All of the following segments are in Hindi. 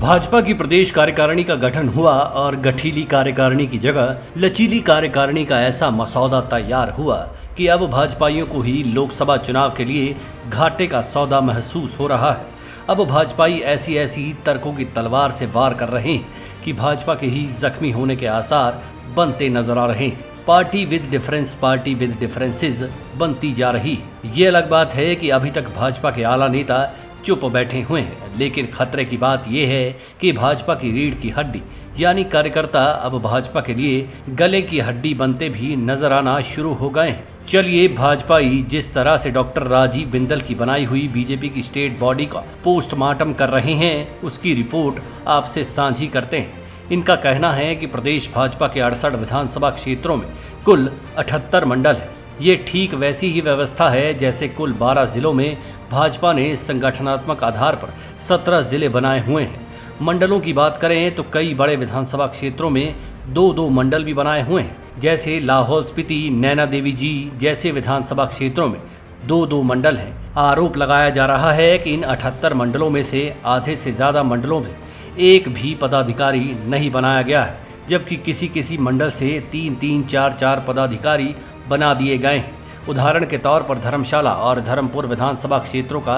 भाजपा की प्रदेश कार्यकारिणी का गठन हुआ और गठीली कार्यकारिणी की जगह लचीली कार्यकारिणी का ऐसा मसौदा तैयार हुआ कि अब भाजपाइयों को ही लोकसभा चुनाव के लिए घाटे का सौदा महसूस हो रहा है। अब भाजपाई ऐसी ऐसी तर्कों की तलवार से वार कर रहे हैं कि भाजपा के ही जख्मी होने के आसार बनते नजर आ रहे हैं। Party with difference, party with differences बनती जा रही। ये अलग बात है कि अभी तक भाजपा के आला नेता चुप बैठे हुए हैं, लेकिन खतरे की बात यह है कि भाजपा की रीढ़ की हड्डी यानी कार्यकर्ता अब भाजपा के लिए गले की हड्डी बनते भी नजर आना शुरू हो गए हैं। चलिए, भाजपाई जिस तरह से डॉक्टर राजीव बिंदल की बनाई हुई बीजेपी की स्टेट बॉडी का पोस्टमार्टम कर रहे हैं, उसकी रिपोर्ट आपसे साझी करते हैं। इनका कहना है कि प्रदेश भाजपा के 68 विधानसभा क्षेत्रों में कुल 78 मंडल है। ये ठीक वैसी ही व्यवस्था है जैसे कुल 12 जिलों में भाजपा ने संगठनात्मक आधार पर 17 जिले बनाए हुए हैं। मंडलों की बात करें तो कई बड़े विधानसभा क्षेत्रों में 2-2 मंडल भी बनाए हुए हैं, जैसे लाहौल स्पीति, नैना देवी जी जैसे विधानसभा क्षेत्रों में 2-2 मंडल हैं। आरोप लगाया जा रहा है कि इन 78 मंडलों में से आधे से ज़्यादा मंडलों में एक भी पदाधिकारी नहीं बनाया गया है, जबकि किसी किसी मंडल से 3-3, 4-4 पदाधिकारी बना दिए गए हैं। उदाहरण के तौर पर धर्मशाला और धर्मपुर विधानसभा क्षेत्रों का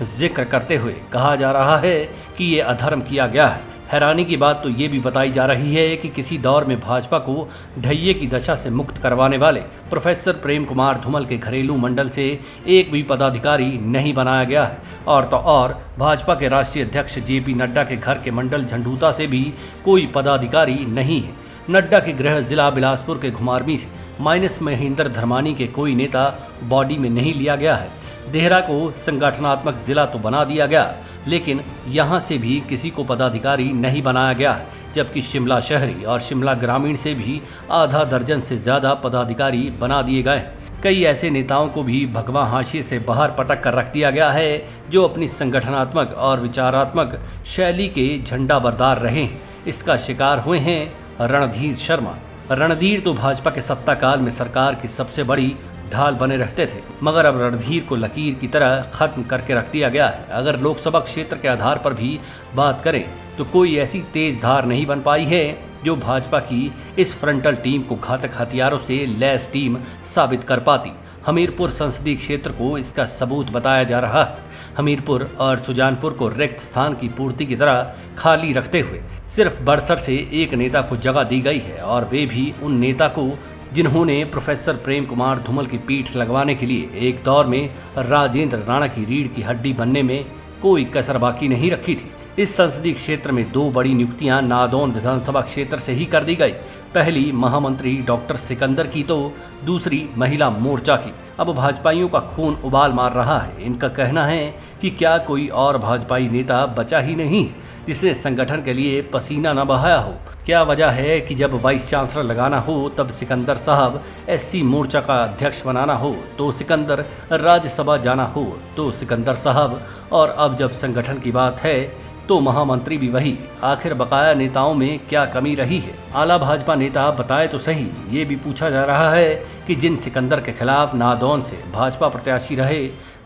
जिक्र करते हुए कहा जा रहा है कि ये अधर्म किया गया है। हैरानी की बात तो ये भी बताई जा रही है कि किसी दौर में भाजपा को ढैये की दशा से मुक्त करवाने वाले प्रोफेसर प्रेम कुमार धूमल के घरेलू मंडल से एक भी पदाधिकारी नहीं बनाया गया है। और तो और भाजपा के राष्ट्रीय अध्यक्ष जेपी नड्डा के घर के मंडल झंडूता से भी कोई पदाधिकारी नहीं है। नड्डा के गृह जिला बिलासपुर के घुमारवी से माइनस महेंद्र धर्मानी के कोई नेता बॉडी में नहीं लिया गया है। देहरा को संगठनात्मक जिला तो बना दिया गया, लेकिन यहाँ से भी किसी को पदाधिकारी नहीं बनाया गया है, जबकि शिमला शहरी और शिमला ग्रामीण से भी आधा दर्जन से ज़्यादा पदाधिकारी बना दिए गए हैं। कई ऐसे नेताओं को भी भगवा हाशिए से बाहर पटक कर रख दिया गया है जो अपनी संगठनात्मक और विचारात्मक शैली के झंडा बरदार रहे हैं। इसका शिकार हुए हैं रणधीर शर्मा। रणधीर तो भाजपा के सत्ता काल में सरकार की सबसे बड़ी ढाल बने रहते थे, मगर अब रणधीर को लकीर की तरह खत्म करके रख दिया गया है। अगर लोकसभा क्षेत्र के आधार पर भी बात करें तो कोई ऐसी तेज धार नहीं बन पाई है जो भाजपा की इस फ्रंटल टीम को घातक हथियारों से लैस टीम साबित कर पाती। हमीरपुर संसदीय क्षेत्र को इसका सबूत बताया जा रहा है। हमीरपुर और सुजानपुर को रिक्त स्थान की पूर्ति की तरह खाली रखते हुए सिर्फ बड़सर से एक नेता को जगह दी गई है, और वे भी उन नेता को जिन्होंने प्रोफेसर प्रेम कुमार धूमल की पीठ लगवाने के लिए एक दौर में राजेंद्र राणा की रीढ़ की हड्डी बनने में कोई कसर बाकी नहीं रखी थी। इस संसदीय क्षेत्र में 2 बड़ी नियुक्तियां नादौन विधानसभा क्षेत्र से ही कर दी गई। पहली महामंत्री डॉक्टर सिकंदर की तो दूसरी महिला मोर्चा की। अब भाजपाइयों का खून उबाल मार रहा है। इनका कहना है कि क्या कोई और भाजपाई नेता बचा ही नहीं जिसने संगठन के लिए पसीना न बहाया हो। क्या वजह है कि जब वाइस चांसलर लगाना हो तब सिकंदर साहब SC मोर्चा का अध्यक्ष बनाना हो तो सिकंदर, राज्यसभा जाना हो तो सिकंदर साहब, और अब जब संगठन की बात है तो महामंत्री भी वही। आखिर बकाया नेताओं में क्या कमी रही है? आला भाजपा नेता बताए तो सही। ये भी पूछा जा रहा है कि जिन सिकंदर के खिलाफ नादौन से भाजपा प्रत्याशी रहे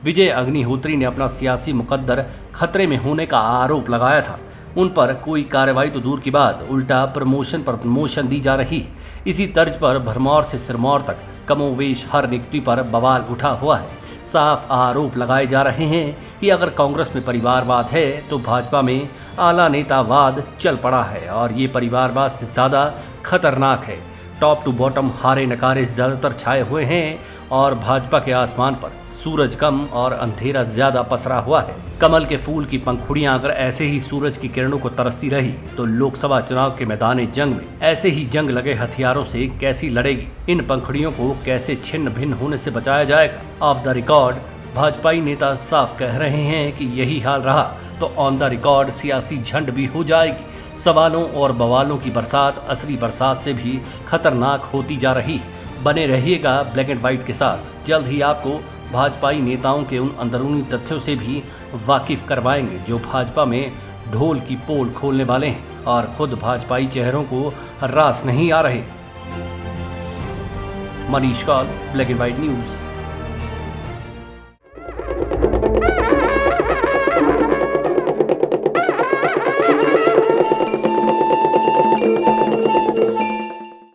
विजय अग्निहोत्री ने अपना सियासी मुकद्दर खतरे में होने का आरोप लगाया था, उन पर कोई कार्रवाई तो दूर की बात, उल्टा प्रमोशन पर प्रमोशन दी जा रही। इसी तर्ज पर भरमौर से सिरमौर तक कमोवेश हर नियुक्ति पर बवाल उठा हुआ है। साफ आरोप लगाए जा रहे हैं कि अगर कांग्रेस में परिवारवाद है तो भाजपा में आला नेतावाद चल पड़ा है, और ये परिवारवाद से ज़्यादा खतरनाक है। टॉप टू बॉटम हारे नकारे ज़्यादातर छाए हुए हैं और भाजपा के आसमान पर सूरज कम और अंधेरा ज्यादा पसरा हुआ है। कमल के फूल की पंखुड़ियां अगर ऐसे ही सूरज की किरणों को तरसती रही तो लोकसभा चुनाव के मैदान जंग में ऐसे ही जंग लगे हथियारों से कैसी लड़ेगी? इन पंखुड़ियों को कैसे छिन्न भिन्न होने से बचाया जाएगा? ऑफ द रिकॉर्ड भाजपाई नेता साफ कह रहे हैं कि यही हाल रहा तो ऑन द रिकॉर्ड सियासी झंड भी हो जाएगी। सवालों और बवालों की बरसात असली बरसात से भी खतरनाक होती जा रही है। बने रहिएगा ब्लैक एंड व्हाइट के साथ। जल्द ही आपको भाजपाई नेताओं के उन अंदरूनी तथ्यों से भी वाकिफ करवाएंगे जो भाजपा में ढोल की पोल खोलने वाले हैं और खुद भाजपाई चेहरों को रास नहीं आ रहे। Manish Kaul, black and white news.